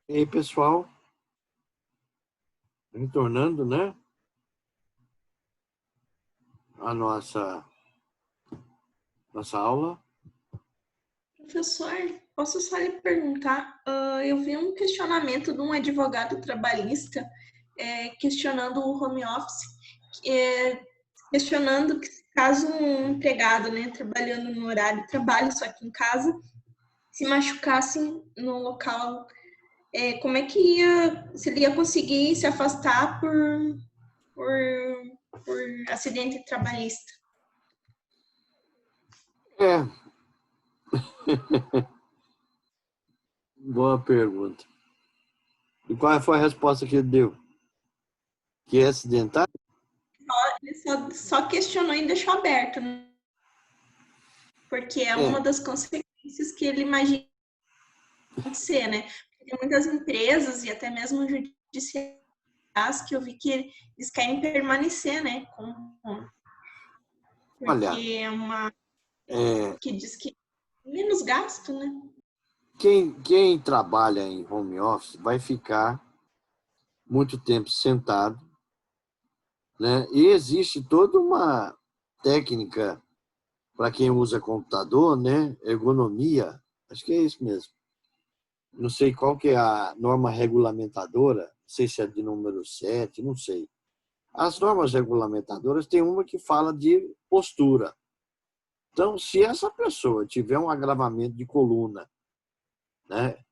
E aí, pessoal, retornando, né, a nossa aula. Professor, posso só lhe perguntar? Eu vi um questionamento de um advogado trabalhista questionando o home office, questionando que caso um empregado, né, trabalhando no horário de trabalho, só que em casa, se machucasse no local, como é que se ele ia conseguir se afastar por, por acidente trabalhista? É, boa pergunta. E qual foi a resposta que ele deu? Que é acidental? Ele só questionou e deixou aberto, né? Porque é É, uma das consequências que ele imagina acontecer, né? Porque tem muitas empresas e até mesmo judiciais que eu vi que eles querem permanecer, né? olha, Porque é uma é, que diz que menos gasto, né? quem trabalha em home office vai ficar muito tempo sentado, né? E existe toda uma técnica para quem usa computador, né? Ergonomia, acho que é isso mesmo. Não sei qual que é a norma regulamentadora, não sei se é de número 7, não sei. As normas regulamentadoras têm uma que fala de postura. Então, se essa pessoa tiver um agravamento de coluna, né,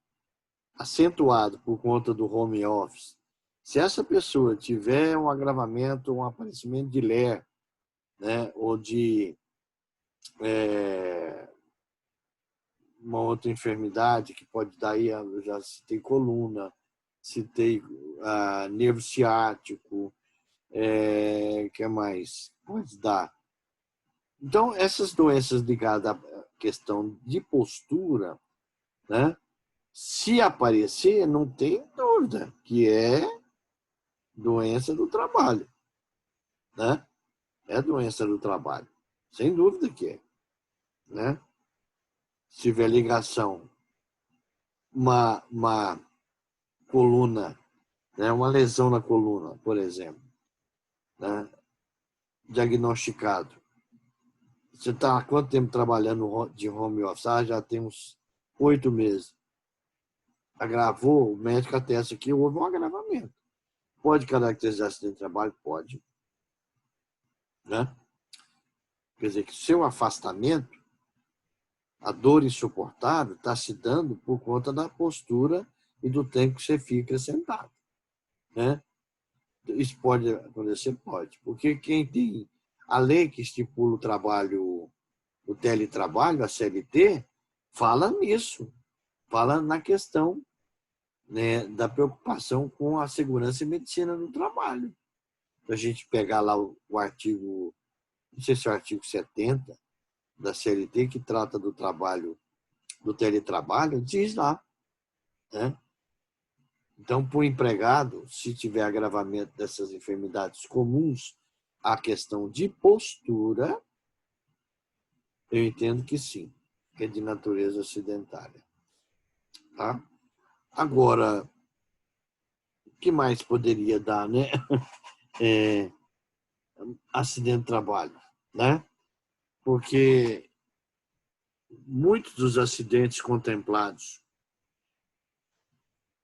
acentuado por conta do home office, se essa pessoa tiver um agravamento, um aparecimento de LER, né, ou de uma outra enfermidade que pode dar aí, eu já citei coluna, citei nervo ciático, que mais pode dar? Então, essas doenças ligadas à questão de postura, né? Se aparecer, não tem dúvida que é doença do trabalho, né? É doença do trabalho, sem dúvida que é, né? Se tiver ligação, uma coluna, né? Uma lesão na coluna, por exemplo, né? Diagnosticado. Você está há quanto tempo trabalhando de home office? Já tem uns 8 meses. Agravou, o médico atesta que houve um agravamento. Pode caracterizar acidente de trabalho? Pode. Né? Quer dizer, que seu afastamento, a dor insuportável, está se dando por conta da postura e do tempo que você fica sentado. Né? Isso pode acontecer? Pode. Porque quem tem a lei que estipula o trabalho, o teletrabalho, a CLT, fala nisso. Fala na questão, né, da preocupação com a segurança e medicina do trabalho. Se a gente pegar lá o artigo, não sei se é o artigo 70 da CLT, que trata do trabalho, do teletrabalho, diz lá, né? Então, para o empregado, se tiver agravamento dessas enfermidades comuns, a questão de postura, eu entendo que sim, que é de natureza acidentária. Tá? Agora, o que mais poderia dar, né? Acidente de trabalho, né? Porque muitos dos acidentes contemplados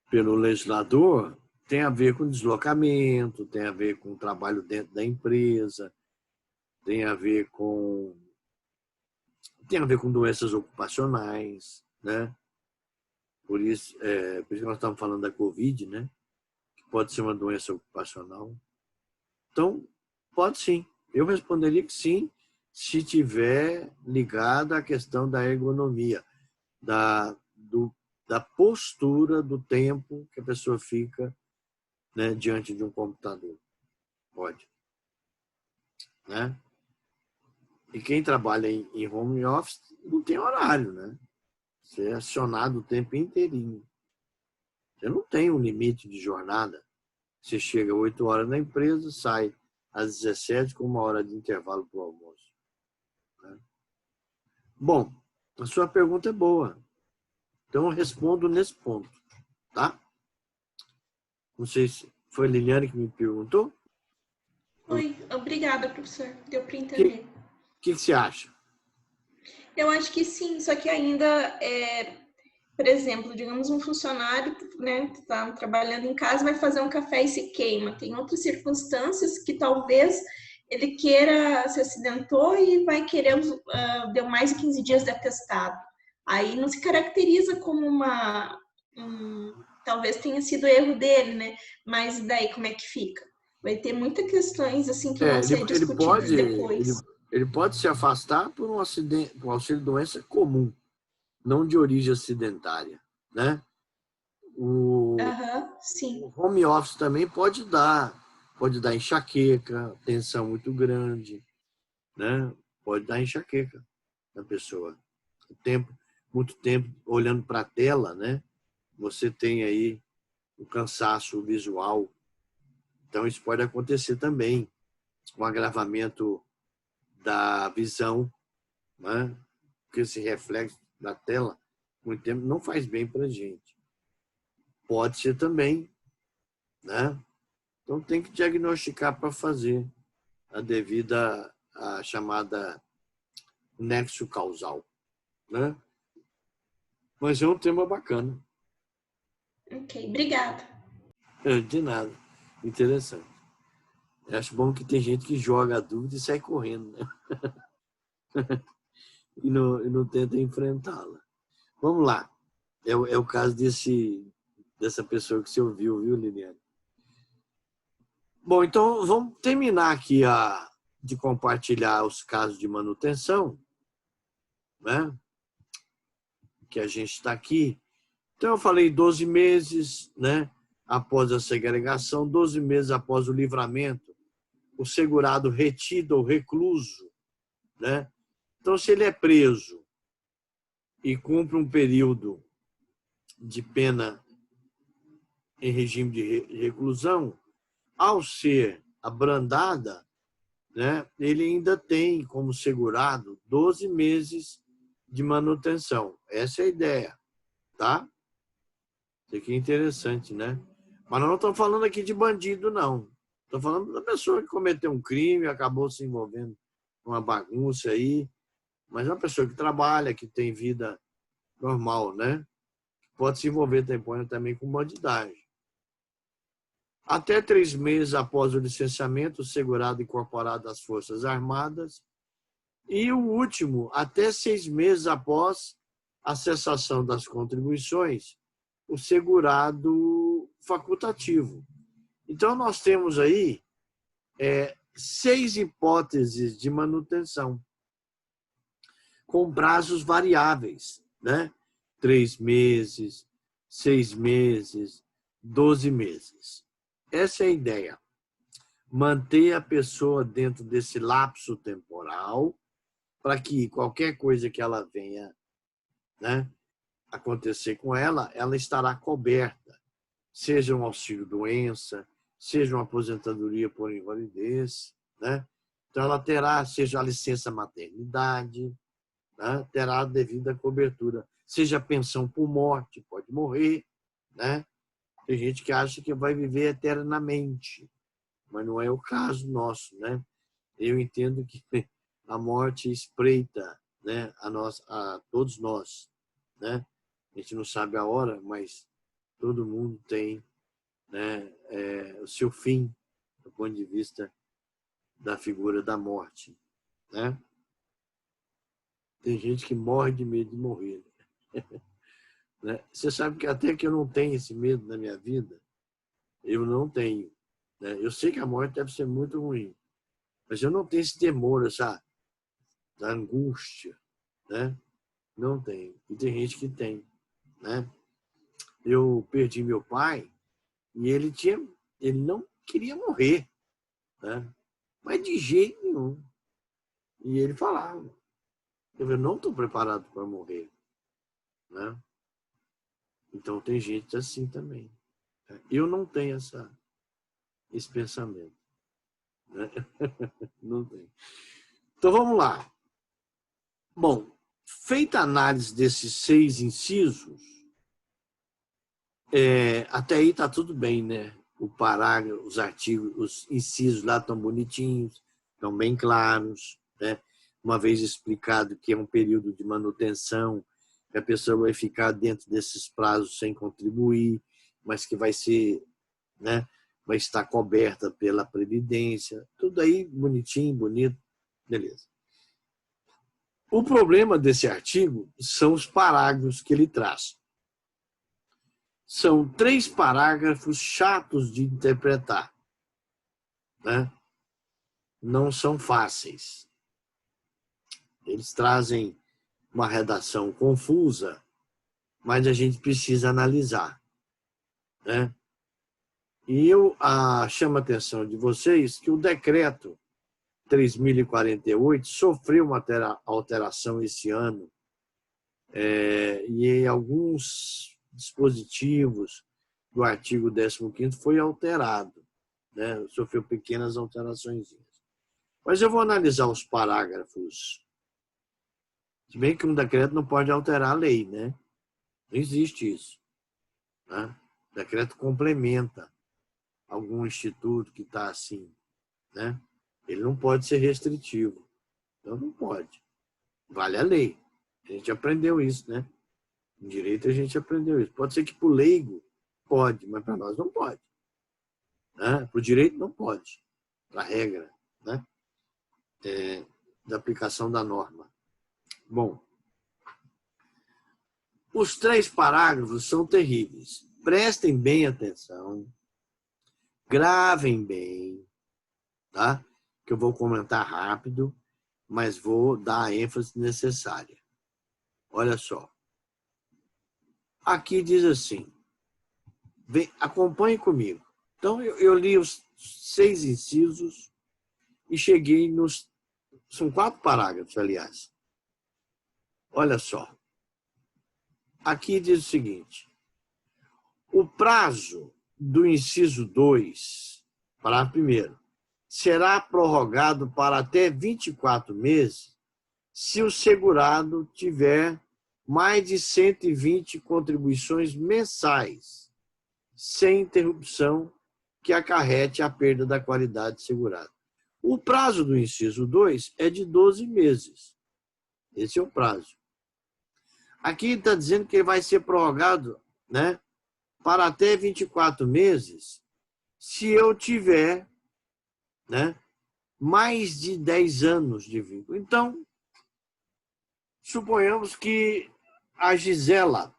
pelo legislador têm a ver com deslocamento, tem a ver com trabalho dentro da empresa, tem a ver com doenças ocupacionais, né? Por isso que nós estamos falando da Covid, né? Que pode ser uma doença ocupacional. Então, pode sim. Eu responderia que sim, se tiver ligada à questão da ergonomia, da postura, do tempo que a pessoa fica, né, diante de um computador. Pode. Né? E quem trabalha em home office não tem horário, né? Você é acionado o tempo inteirinho. Você não tem um limite de jornada. Você chega às 8 horas na empresa, sai às 17 com 1 hora de intervalo para o almoço. Né? Bom, a sua pergunta é boa. Então eu respondo nesse ponto. Tá? Não sei se foi a Liliane que me perguntou. Oi, obrigada, professor. Deu para O entender. que você acha? Eu acho que sim, só que ainda, por exemplo, digamos um funcionário, né, que está trabalhando em casa, vai fazer um café e se queima. Tem outras circunstâncias que talvez ele queira, se acidentou e vai querer, deu mais de 15 dias de atestado. Aí não se caracteriza como talvez tenha sido erro dele, né? Mas daí como é que fica? Vai ter muitas questões assim que É, vão ser discutidas depois. ele pode se afastar por um acidente, por auxílio-doença comum, não de origem acidentária, né? O, Aham, sim. o home office também pode dar enxaqueca, tensão muito grande, né? Pode dar enxaqueca na pessoa. Tempo, muito tempo olhando para a tela, né? Você tem aí o cansaço visual. Então, isso pode acontecer também, um agravamento da visão, né? Porque esse reflexo da tela, muito tempo, não faz bem para a gente. Pode ser também, né? Então, tem que diagnosticar para fazer a chamada nexo causal, né? Mas é um tema bacana. Ok, obrigada. De nada. Interessante. Eu acho bom que tem gente que joga a dúvida e sai correndo, né? E não tenta enfrentá-la. Vamos lá. É o caso dessa pessoa que você ouviu, viu, Liliane? Bom, então vamos terminar aqui de compartilhar os casos de manutenção, né? Que a gente está aqui. Então, eu falei 12 meses, né? Após a segregação, 12 meses após o livramento, o segurado retido ou recluso, né? Então, se ele é preso e cumpre um período de pena em regime de reclusão, ao ser abrandada, né, ele ainda tem como segurado 12 meses de manutenção. Essa é a ideia, tá? Isso aqui é interessante, né? Mas nós não estamos falando aqui de bandido, não. Estamos falando da pessoa que cometeu um crime, acabou se envolvendo numa bagunça aí, mas é uma pessoa que trabalha, que tem vida normal, né? Pode se envolver também com bandidagem. Até 3 meses após o licenciamento, o segurado incorporado às Forças Armadas. E o último, até 6 meses após a cessação das contribuições, o segurado facultativo. Então, nós temos aí 6 hipóteses de manutenção, com prazos variáveis, né? 3 meses, 6 meses, 12 meses. Essa é a ideia. Manter a pessoa dentro desse lapso temporal para que qualquer coisa que ela venha, né, acontecer com ela, ela estará coberta. Seja um auxílio-doença, seja uma aposentadoria por invalidez, né? Então, ela terá, seja a licença maternidade, né? Terá a devida cobertura. Seja pensão por morte, pode morrer, né? Tem gente que acha que vai viver eternamente, mas não é o caso nosso, né? Eu entendo que a morte espreita, né, a todos nós, né? A gente não sabe a hora, mas todo mundo tem, né, o seu fim do ponto de vista da figura da morte, né? Tem gente que morre de medo de morrer, né? Você sabe que até que eu não tenho esse medo na minha vida, eu não tenho, né? Eu sei que a morte deve ser muito ruim, mas eu não tenho esse temor, essa angústia, né? Não tenho. E tem gente que tem, né? Eu perdi meu pai e ele não queria morrer, né? Mas de jeito nenhum. E ele falava, eu não estou preparado para morrer, né? Então tem gente assim também. Eu não tenho esse pensamento, né? Não tenho. Então vamos lá. Bom, feita a análise desses 6 incisos, até aí está tudo bem, né? o parágrafo, os artigos, os incisos lá estão bonitinhos, estão bem claros, né? Uma vez explicado que é um período de manutenção, que a pessoa vai ficar dentro desses prazos sem contribuir, mas que vai ser, né, vai estar coberta pela Previdência, tudo aí bonitinho, bonito, beleza. O problema desse artigo são os parágrafos que ele traz. São 3 parágrafos chatos de interpretar, né? Não são fáceis. Eles trazem uma redação confusa, mas a gente precisa analisar, né? E eu chamo a atenção de vocês que o decreto 3.048 sofreu uma alteração esse ano, e alguns dispositivos do artigo 15º foi alterado, né? Sofreu pequenas alterações. Mas eu vou analisar os parágrafos. Se bem que um decreto não pode alterar a lei, né? Não existe isso, né? O decreto complementa algum instituto que está assim, né? Ele não pode ser restritivo. Então não pode. Vale a lei. A gente aprendeu isso, né? Em direito a gente aprendeu isso. Pode ser que para o leigo pode, mas para nós não pode, né? Para o direito não pode. Para a regra, né? Da aplicação da norma. Bom, os 3 parágrafos são terríveis. Prestem bem atenção, gravem bem, tá? Que eu vou comentar rápido, mas vou dar a ênfase necessária. Olha só. Aqui diz assim, acompanhe comigo. Então, eu li os 6 incisos e cheguei nos... São 4 parágrafos, aliás. Olha só. Aqui diz o seguinte, o prazo do inciso 2, parágrafo 1º, será prorrogado para até 24 meses se o segurado tiver mais de 120 contribuições mensais, sem interrupção que acarrete a perda da qualidade segurada. O prazo do inciso 2 é de 12 meses. Esse é o prazo. Aqui está dizendo que ele vai ser prorrogado, né, para até 24 meses se eu tiver, né, mais de 10 anos de vínculo. Então, suponhamos que a Gisela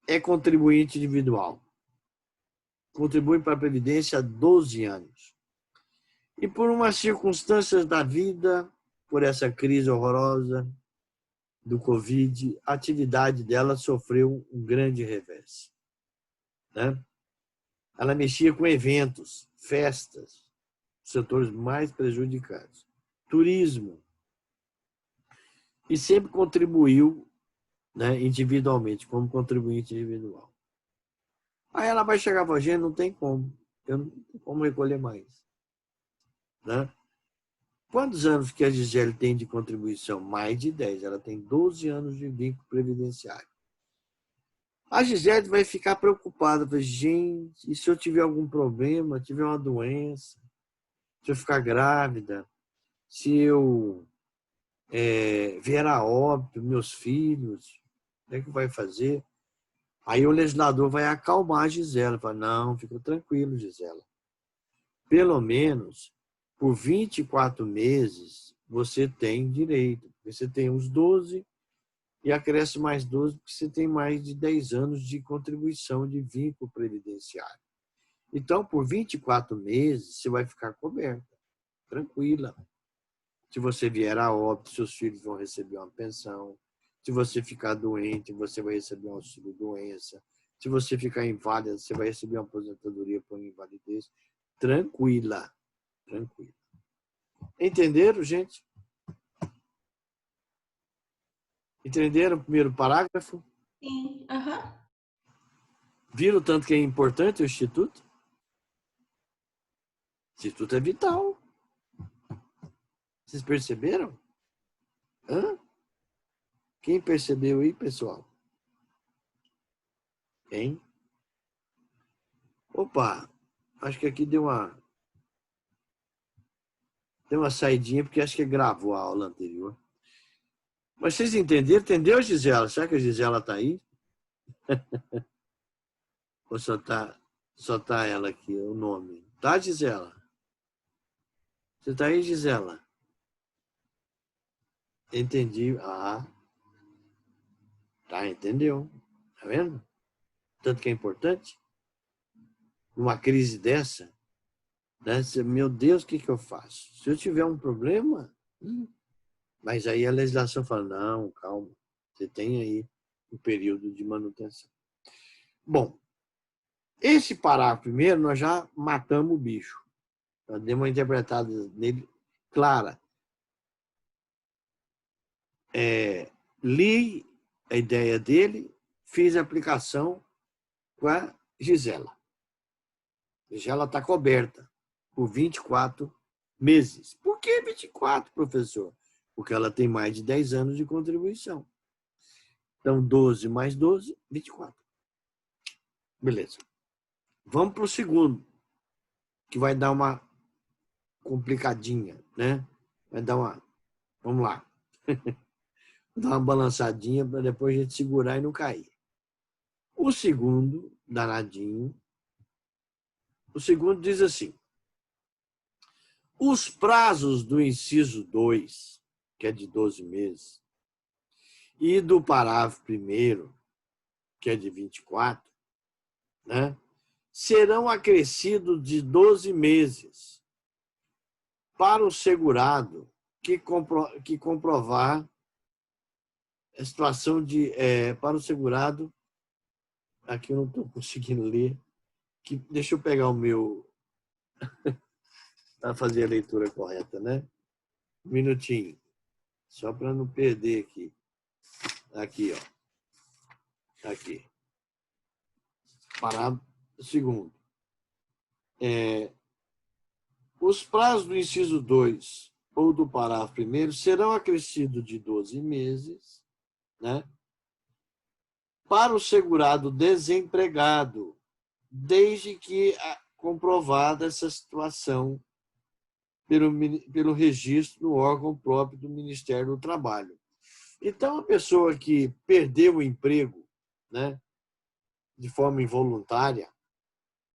é contribuinte individual. Contribui para a Previdência há 12 anos. E por umas circunstâncias da vida, por essa crise horrorosa do Covid, a atividade dela sofreu um grande revés, né? Ela mexia com eventos, festas, setores mais prejudicados. Turismo. E sempre contribuiu, né, individualmente, como contribuinte individual. Aí ela vai chegar para a gente, não tem como. Eu não tenho como recolher mais, né? Quantos anos que a Gisele tem de contribuição? Mais de 10. Ela tem 12 anos de vínculo previdenciário. A Gisele vai ficar preocupada. Vai, gente, e se eu tiver algum problema, tiver uma doença, se eu ficar grávida, se eu vier a óbito, meus filhos, o que é que vai fazer? Aí o legislador vai acalmar a Gisela. Vai, não, fica tranquilo, Gisela. Pelo menos por 24 meses você tem direito. Você tem os 12 e acresce mais 12 porque você tem mais de 10 anos de contribuição de vínculo previdenciário. Então, por 24 meses, você vai ficar coberta, tranquila. Se você vier a óbito, seus filhos vão receber uma pensão. Se você ficar doente, você vai receber um auxílio-doença. Se você ficar inválida, você vai receber uma aposentadoria por invalidez. Tranquila. Tranquila. Entenderam, gente? Entenderam o primeiro parágrafo? Sim. Viram o tanto que é importante o Instituto? O Instituto é vital. Vocês perceberam? Hã? Quem percebeu aí, pessoal? Hein? Opa! Acho que aqui deu uma saidinha, porque acho que gravou a aula anterior. Mas vocês entenderam? Entendeu, Gisela? Será que a Gisela está aí? Ou só tá ela aqui, o nome? Tá, Gisela? Você está aí, Gisela? Entendi. Ah, tá, entendeu. Tá vendo? Tanto que é importante. Numa crise dessa, né? Meu Deus, o que eu faço? Se eu tiver um problema... Mas aí a legislação fala, não, calma, você tem aí um período de manutenção. Bom, esse parágrafo primeiro, nós já matamos o bicho. Nós demos uma interpretada nele clara. Li a ideia dele, fiz a aplicação com a Gisela. A Gisela está coberta por 24 meses. Por que 24, professor? Porque ela tem mais de 10 anos de contribuição. Então, 12 mais 12, 24. Beleza. Vamos para o segundo, que vai dar uma complicadinha, né? Vai dar uma... Vamos lá. Dar uma balançadinha para depois a gente segurar e não cair. O segundo, danadinho, o segundo diz assim: os prazos do inciso 2, que é de 12 meses, e do parágrafo 1º, que é de 24, né, serão acrescidos de 12 meses para o segurado que comprovar a situação de... para o segurado, aqui eu não estou conseguindo ler, deixa eu pegar o meu... para fazer a leitura correta, né? Um minutinho, só para não perder aqui. Aqui, ó. Aqui. Parágrafo segundo. Os prazos do inciso 2 ou do parágrafo 1º serão acrescidos de 12 meses, né, para o segurado desempregado, desde que comprovada essa situação pelo registro no órgão próprio do Ministério do Trabalho. Então, a pessoa que perdeu o emprego, né, de forma involuntária,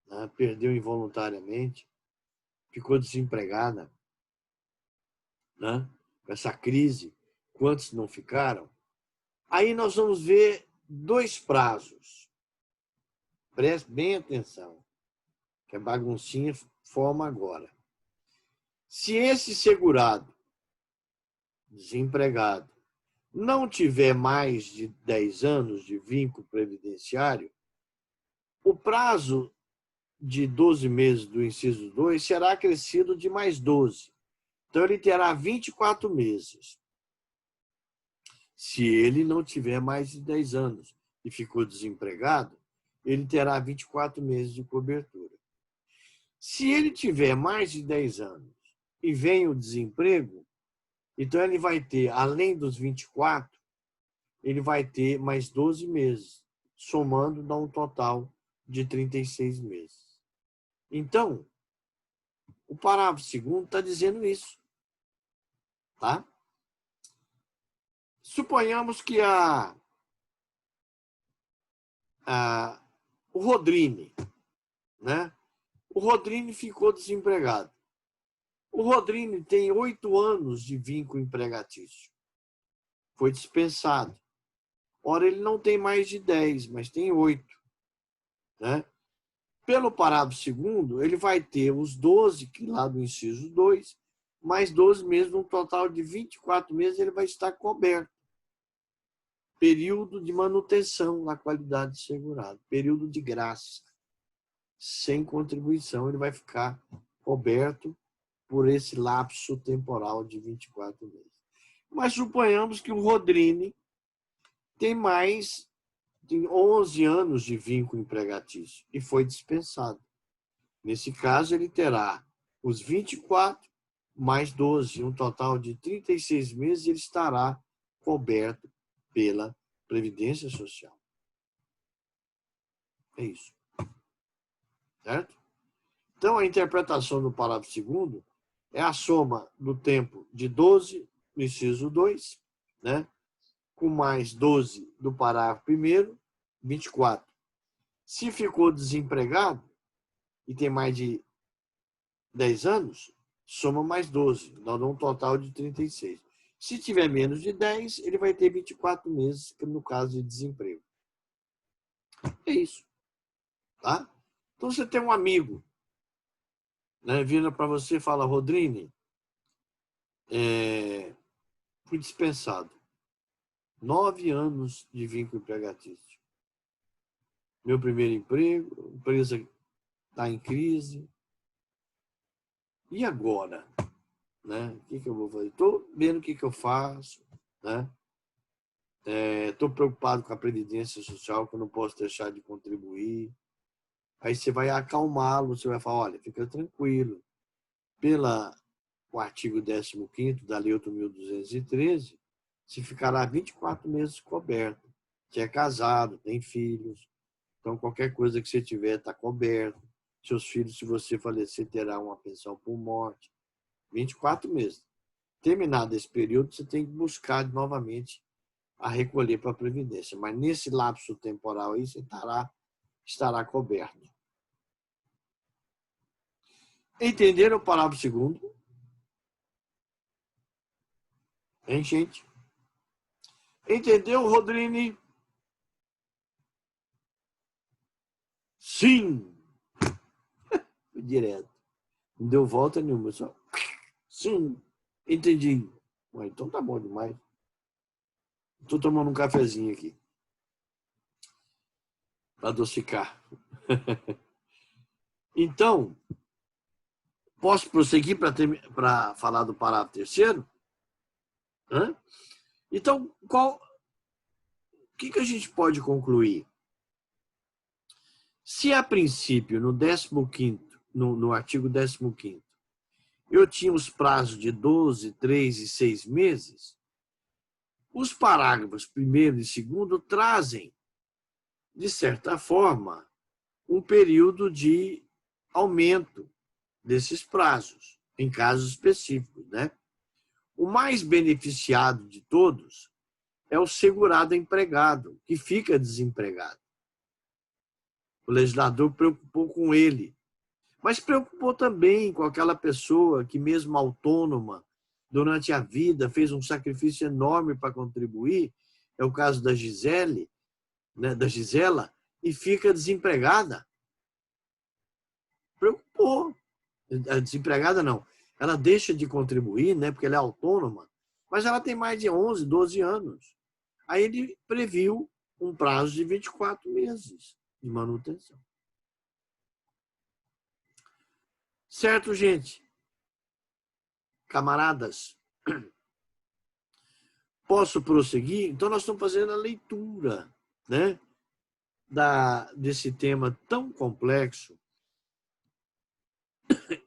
né, perdeu involuntariamente, ficou desempregada, né, com essa crise, quantos não ficaram? Aí nós vamos ver 2 prazos. Preste bem atenção, que a baguncinha forma agora. Se esse segurado, desempregado, não tiver mais de 10 anos de vínculo previdenciário, o prazo de 12 meses do inciso 2 será acrescido de mais 12. Então, ele terá 24 meses. Se ele não tiver mais de 10 anos e ficou desempregado, ele terá 24 meses de cobertura. Se ele tiver mais de 10 anos e vem o desemprego, então ele vai ter, além dos 24, ele vai ter mais 12 meses, somando dá um total de 36 meses. Então, o parágrafo 2º está dizendo isso. Tá? Suponhamos que o Rodrine, né? O Rodrine ficou desempregado. O Rodrine tem 8 anos de vínculo empregatício. Foi dispensado. Ora, ele não tem mais de 10, mas tem 8. Né? Pelo parágrafo 2º, ele vai ter os 12, que lá do inciso 2, mais 12 meses, um total de 24 meses, ele vai estar coberto. Período de manutenção na qualidade de segurado. Período de graça. Sem contribuição, ele vai ficar coberto por esse lapso temporal de 24 meses. Mas suponhamos que o Rodrine tem 11 anos de vínculo empregatício e foi dispensado. Nesse caso, ele terá os 24 mais 12, um total de 36 meses, ele estará coberto pela Previdência Social. É isso. Certo? Então, a interpretação do parágrafo 2º é a soma do tempo de 12, no inciso 2, né? Com mais 12 do parágrafo 1º, 24. Se ficou desempregado e tem mais de 10 anos, soma mais 12, dá um total de 36. Se tiver menos de 10, ele vai ter 24 meses, no caso de desemprego. É isso. Tá? Então, você tem um amigo, né, vindo para você e fala: Rodrine, fui dispensado. 9 anos de vínculo empregatício. Meu primeiro emprego, a empresa está em crise. E agora? Né? O que eu vou fazer? Estou vendo o que eu faço. Né? Estou preocupado com a Previdência Social, que eu não posso deixar de contribuir. Aí você vai acalmá-lo, você vai falar: olha, fica tranquilo. O artigo 15º da Lei 8.213, se ficará 24 meses coberto. Você é casado, tem filhos, então qualquer coisa que você tiver está coberto. Seus filhos, se você falecer, terá uma pensão por morte. 24 meses. Terminado esse período, você tem que buscar novamente a recolher para a Previdência. Mas nesse lapso temporal aí, você estará coberto. Entenderam o parágrafo 2º? Hein, gente? Entendeu, Rodrine? Sim! Direto. Não deu volta nenhuma, só. Sim, entendi. Então tá bom demais. Estou tomando um cafezinho aqui. Para adocicar. Então, posso prosseguir para falar do parágrafo 3º? Então, o que a gente pode concluir? Se a princípio, no 15º, no artigo 15º, eu tinha os prazos de 12, 3 e 6 meses, os parágrafos 1º e 2º trazem, de certa forma, um período de aumento desses prazos, em casos específicos, né? O mais beneficiado de todos é o segurado empregado, que fica desempregado. O legislador preocupou com ele, mas preocupou também com aquela pessoa que, mesmo autônoma, durante a vida, fez um sacrifício enorme para contribuir. É o caso da Gisele, né, da Gisela, e fica desempregada. Preocupou. Desempregada não. Ela deixa de contribuir, né, porque ela é autônoma, mas ela tem mais de 11, 12 anos. Aí ele previu um prazo de 24 meses de manutenção. Certo, gente? Camaradas, posso prosseguir? Então, nós estamos fazendo a leitura, né, desse tema tão complexo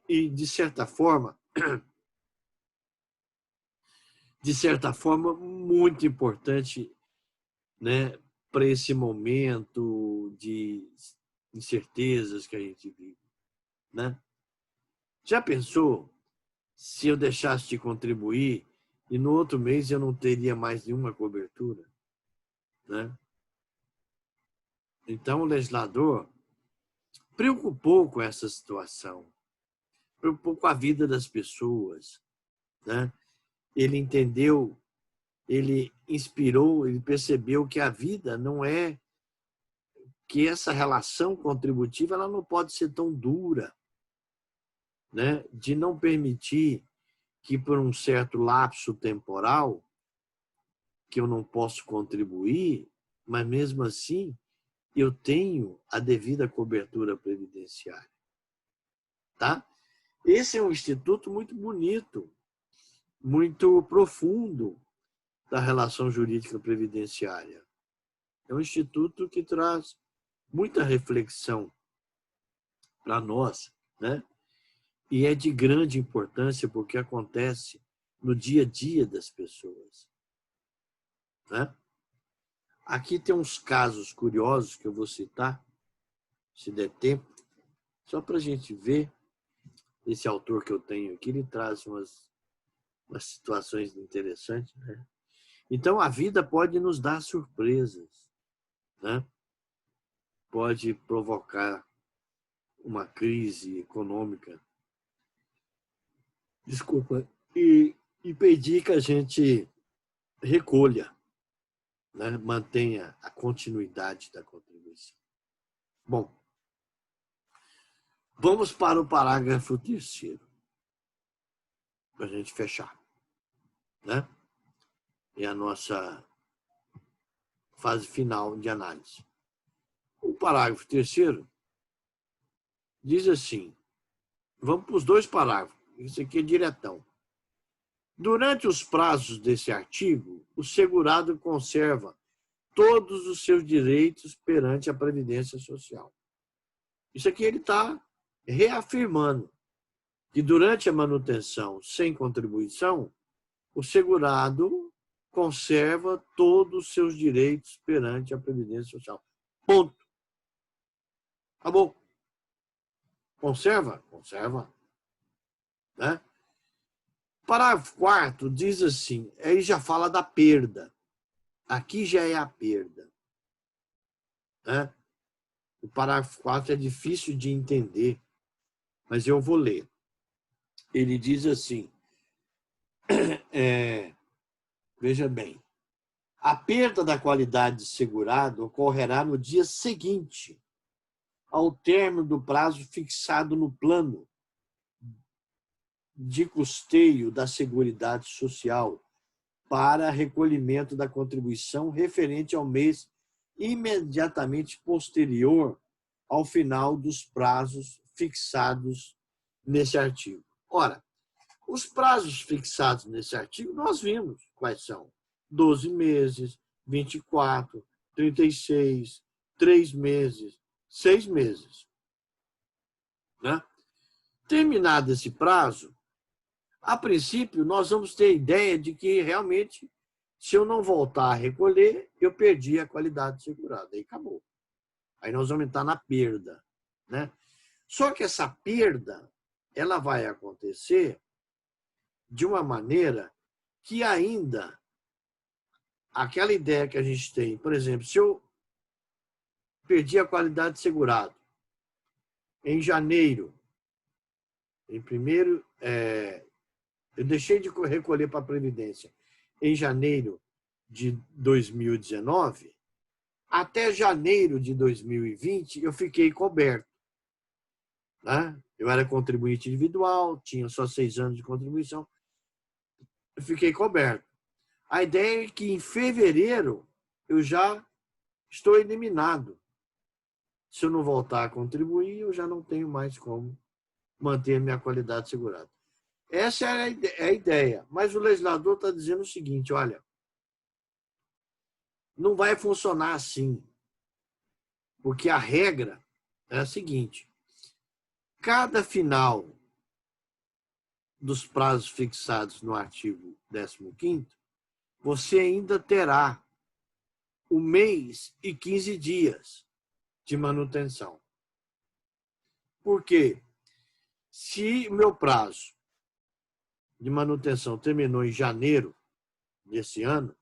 e, de certa forma, muito importante, né, para esse momento de incertezas que a gente vive, né? Já pensou se eu deixasse de contribuir e no outro mês eu não teria mais nenhuma cobertura, né? Então, o legislador preocupou com essa situação, preocupou com a vida das pessoas, né? Ele entendeu, ele inspirou, ele percebeu que a vida não é, que essa relação contributiva ela não pode ser tão dura, né? De não permitir que por um certo lapso temporal que eu não posso contribuir, mas mesmo assim eu tenho a devida cobertura previdenciária, tá? Esse é um instituto muito bonito, muito profundo da relação jurídica previdenciária. É um instituto que traz muita reflexão para nós, né? E é de grande importância porque acontece no dia a dia das pessoas, né? Aqui tem uns casos curiosos que eu vou citar, se der tempo, só para a gente ver, esse autor que eu tenho aqui, ele traz umas situações interessantes, né? Então, a vida pode nos dar surpresas, né? Pode provocar uma crise econômica, desculpa, e impedir que a gente recolha, né? Mantenha a continuidade da contribuição. Bom, vamos para o parágrafo 3º, para a gente fechar, né? É a nossa fase final de análise. O parágrafo 3º diz assim, vamos para os 2 parágrafos, isso aqui é diretão. Durante os prazos desse artigo, o segurado conserva todos os seus direitos perante a Previdência Social. Isso aqui ele está reafirmando que durante a manutenção sem contribuição, o segurado conserva todos os seus direitos perante a Previdência Social. Ponto. Acabou. Conserva? Conserva. Né? Parágrafo 4º diz assim, aí já fala da perda. Aqui já é a perda. Né? O parágrafo 4 é difícil de entender, mas eu vou ler. Ele diz assim, veja bem, a perda da qualidade de segurado ocorrerá no dia seguinte ao término do prazo fixado no plano de custeio da Seguridade Social para recolhimento da contribuição referente ao mês imediatamente posterior ao final dos prazos fixados nesse artigo. Ora, os prazos fixados nesse artigo, nós vimos quais são. 12 meses, 24, 36, 3 meses, 6 meses. Né? Terminado esse prazo, a princípio, nós vamos ter a ideia de que realmente, se eu não voltar a recolher, eu perdi a qualidade segurada. Aí acabou. Aí nós vamos entrar na perda. Né? Só que essa perda, ela vai acontecer de uma maneira que ainda aquela ideia que a gente tem, por exemplo, se eu perdi a qualidade segurada em janeiro, em primeiro, eu deixei de recolher para a Previdência em janeiro de 2019, até janeiro de 2020 eu fiquei coberto. Né? Eu era contribuinte individual, tinha só 6 anos de contribuição, eu fiquei coberto. A ideia é que em fevereiro eu já estou eliminado. Se eu não voltar a contribuir, eu já não tenho mais como manter a minha qualidade segurada. Essa é a ideia. Mas o legislador está dizendo o seguinte, olha, não vai funcionar assim. Porque a regra é a seguinte, cada final dos prazos fixados no artigo 15º, você ainda terá o mês e 15 dias de manutenção. Por quê? Se o meu prazo de manutenção terminou em janeiro desse ano,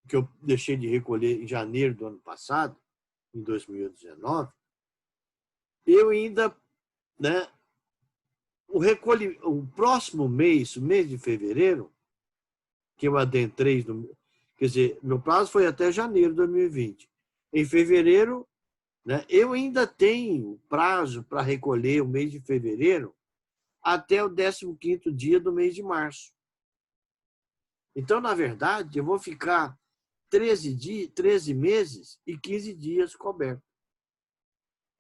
que eu deixei de recolher em janeiro do ano passado, em 2019, eu ainda, né, o próximo mês, o mês de fevereiro, que eu adentrei, quer dizer, meu prazo foi até janeiro de 2020. Em fevereiro, né, eu ainda tenho prazo para recolher o mês de fevereiro até o 15º dia do mês de março. Então, na verdade, eu vou ficar 13 meses e 15 dias coberto.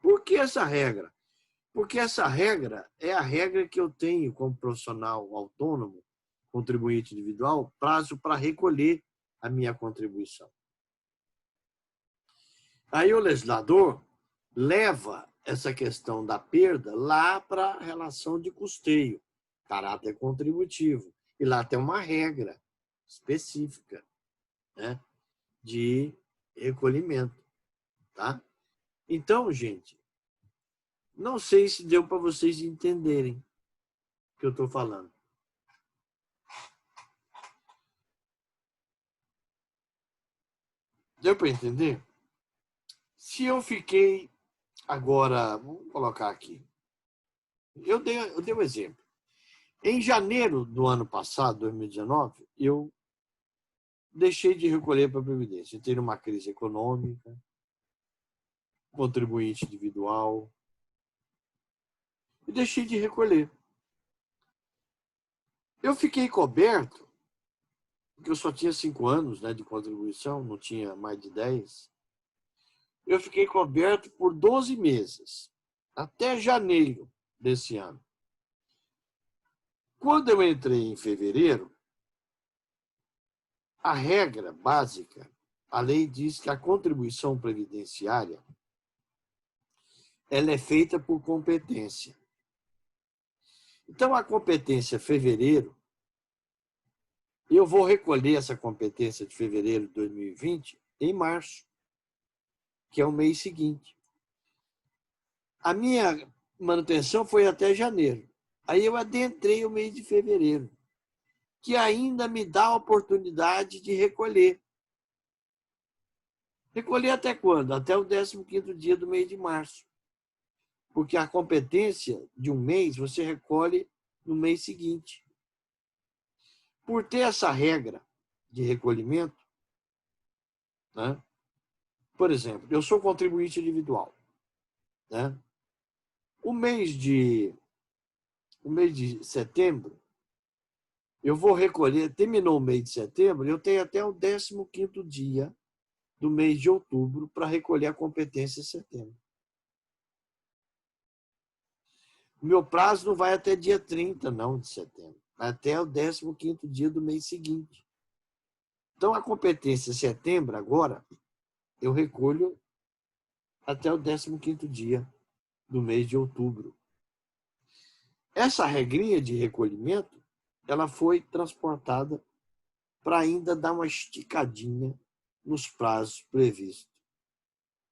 Por que essa regra? Porque essa regra é a regra que eu tenho como profissional autônomo, contribuinte individual, prazo para recolher a minha contribuição. Aí o legislador leva essa questão da perda lá para a relação de custeio, caráter contributivo. E lá tem uma regra específica, né, de recolhimento. Tá? Então, gente, não sei se deu para vocês entenderem. que eu estou falando. Deu para entender? Se eu fiquei agora, vamos colocar aqui. Eu dei um exemplo. Em janeiro do ano passado, 2019, eu deixei de recolher para a Previdência. Entrei numa crise econômica, contribuinte individual, e deixei de recolher. Eu fiquei coberto, porque eu só tinha 5 anos, né, de contribuição, não tinha mais de 10. Eu fiquei coberto por 12 meses, até janeiro desse ano. Quando eu entrei em fevereiro, a regra básica, a lei diz que a contribuição previdenciária ela é feita por competência. Então, a competência fevereiro, eu vou recolher essa competência de fevereiro de 2020 em março, que é o mês seguinte. A minha manutenção foi até janeiro. Aí eu adentrei o mês de fevereiro, que ainda me dá a oportunidade de recolher. Recolher até quando? Até o 15º dia do mês de março. Porque a competência de um mês você recolhe no mês seguinte. Por ter essa regra de recolhimento, né? Por exemplo, eu sou contribuinte individual, né? O mês de setembro, eu vou recolher, terminou o mês de setembro, eu tenho até o 15º dia do mês de outubro para recolher a competência em setembro. O meu prazo não vai até dia 30, não, de setembro. Vai até o 15º dia do mês seguinte. Então, a competência em setembro, agora, eu recolho até o 15º dia do mês de outubro. Essa regrinha de recolhimento, ela foi transportada para ainda dar uma esticadinha nos prazos previstos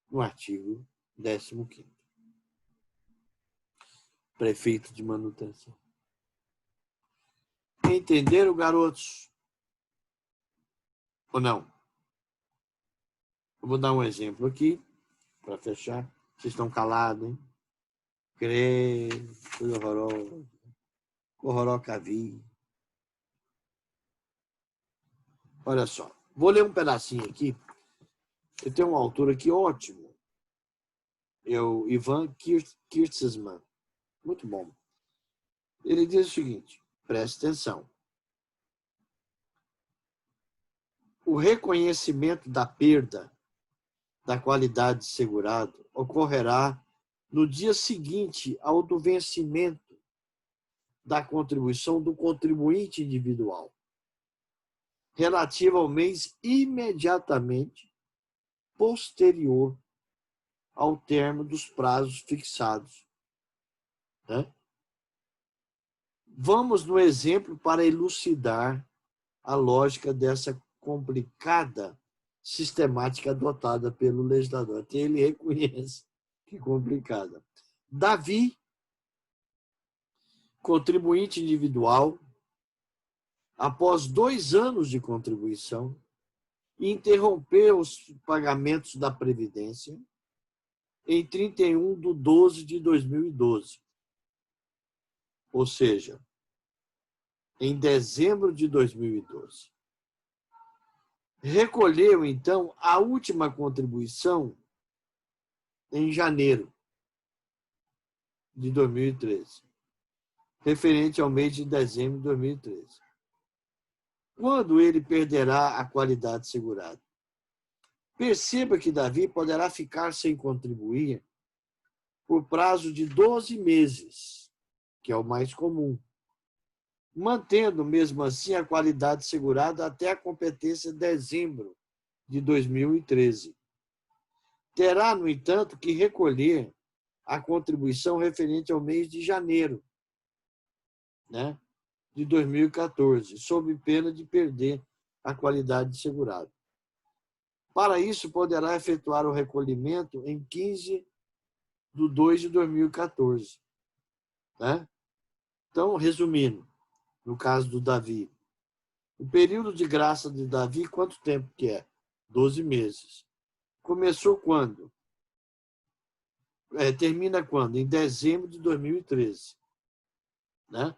no artigo 15º. Prefeito de manutenção. Entenderam, garotos? Ou não? Eu vou dar um exemplo aqui, para fechar. Vocês estão calados, hein? Creio, coisa horrorosa. Horrorocavi. Olha só. Vou ler um pedacinho aqui. Eu tenho um autor aqui ótimo. É o Ivan Kirtzman. Muito bom. Ele diz o seguinte, preste atenção. O reconhecimento da perda da qualidade de segurado ocorrerá no dia seguinte ao do vencimento da contribuição do contribuinte individual, relativa ao mês imediatamente posterior ao termo dos prazos fixados. Né? Vamos no exemplo para elucidar a lógica dessa complicada sistemática adotada pelo legislador. Até ele reconhece que é complicada. Davi, contribuinte individual, após 2 anos de contribuição, interrompeu os pagamentos da Previdência em 31/12/2012. Ou seja, em dezembro de 2012. Recolheu, então, a última contribuição em janeiro de 2013, referente ao mês de dezembro de 2013. Quando ele perderá a qualidade segurada? Perceba que Davi poderá ficar sem contribuir por prazo de 12 meses, que é o mais comum, mantendo, mesmo assim, a qualidade segurada até a competência de dezembro de 2013. Terá, no entanto, que recolher a contribuição referente ao mês de janeiro, né, de 2014, sob pena de perder a qualidade de segurado. Para isso, poderá efetuar o recolhimento em 15/2/2014. Né? Então, resumindo, no caso do Davi, o período de graça de Davi, quanto tempo que é? 12 meses. Começou quando? Termina quando? Em dezembro de 2013. Né?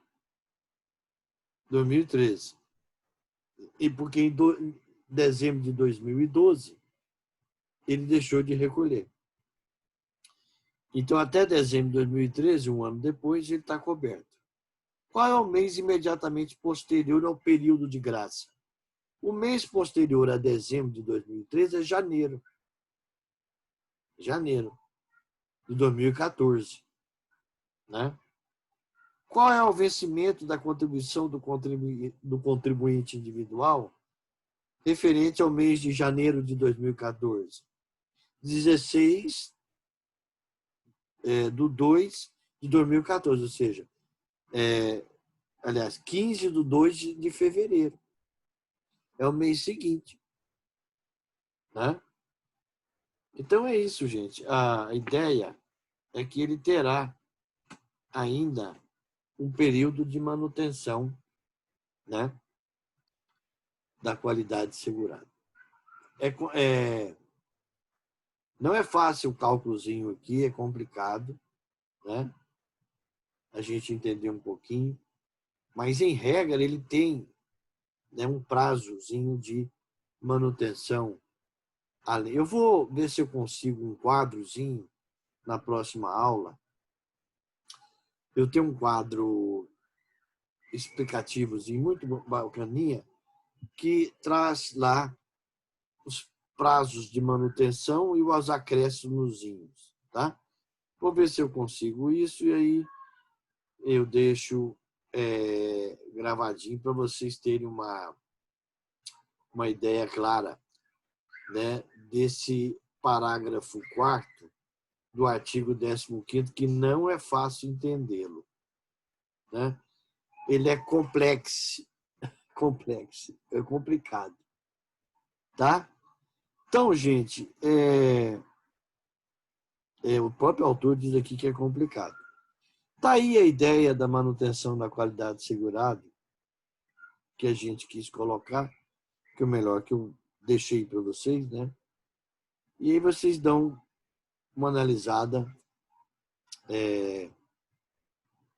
2013. E porque em dezembro de 2012, ele deixou de recolher. Então, até dezembro de 2013, um ano depois, ele está coberto. Qual é o mês imediatamente posterior ao período de graça? O mês posterior a dezembro de 2013 é janeiro. Janeiro de 2014. Né? Qual é o vencimento da contribuição do contribuinte individual referente ao mês de janeiro de 2014? 16 de 2 de 2014, ou seja, aliás, 15 de 2 de fevereiro. É o mês seguinte. Né? Então é isso, gente. A ideia é que ele terá ainda um período de manutenção, né, da qualidade segurada. Não é fácil o cálculozinho aqui, é complicado, né? A gente entender um pouquinho, mas em regra ele tem, né, um prazozinho de manutenção. Eu vou ver se eu consigo um quadrozinho na próxima aula. Eu tenho um quadro explicativozinho muito bacaninha que traz lá os prazos de manutenção e os acréscimos, tá? Vou ver se eu consigo isso e aí eu deixo gravadinho para vocês terem uma ideia clara, né, desse parágrafo 4º do artigo 15º, que não é fácil entendê-lo. Né? Ele é complexo, é complicado. Tá? Então, gente, o próprio autor diz aqui que é complicado. Está aí a ideia da manutenção da qualidade segurada, que a gente quis colocar, que é o melhor que eu deixei para vocês, né? E aí vocês dão uma analisada,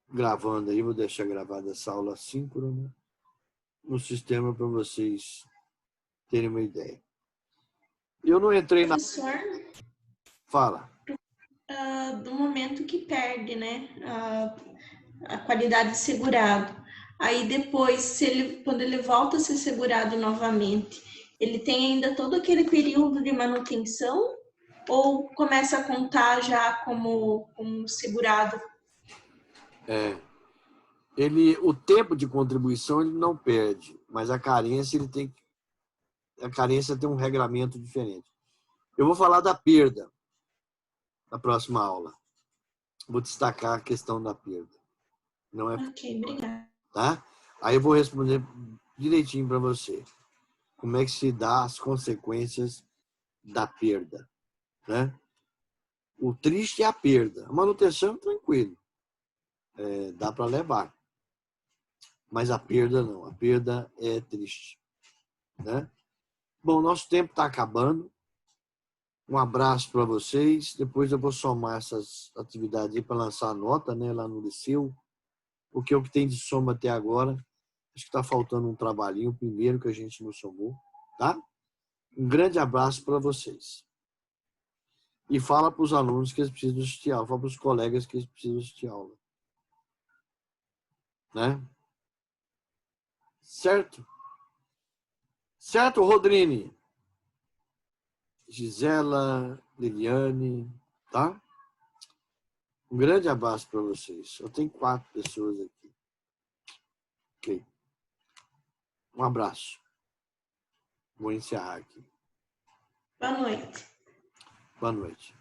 gravando aí, vou deixar gravada essa aula síncrona no sistema para vocês terem uma ideia. Eu não entrei na... Professor, Fala. do momento que perde, né, a qualidade de segurado. Aí depois, quando ele volta a ser segurado novamente, ele tem ainda todo aquele período de manutenção ou começa a contar já como segurado? O tempo de contribuição ele não perde, mas a carência tem um regramento diferente. Eu vou falar da perda na próxima aula. Vou destacar a questão da perda. Não é... Ok, obrigada. Tá? Aí eu vou responder direitinho para você. Como é que se dá as consequências da perda, né? O triste é a perda. A manutenção, tranquilo. Dá para levar. Mas a perda não. A perda é triste, né? Bom, nosso tempo está acabando. Um abraço para vocês. Depois eu vou somar essas atividades aí para lançar a nota, né, lá no Liceu. Porque o que tem de soma até agora, acho que está faltando um trabalhinho, o primeiro que a gente não somou, tá? Um grande abraço para vocês. E fala para os alunos que eles precisam assistir aula, fala para os colegas que eles precisam assistir aula. Né? Certo? Certo, Rodrine? Gisela, Liliane, tá? Um grande abraço para vocês. Eu tenho 4 pessoas aqui. Ok. Um abraço. Vou encerrar aqui. Boa noite. Boa noite.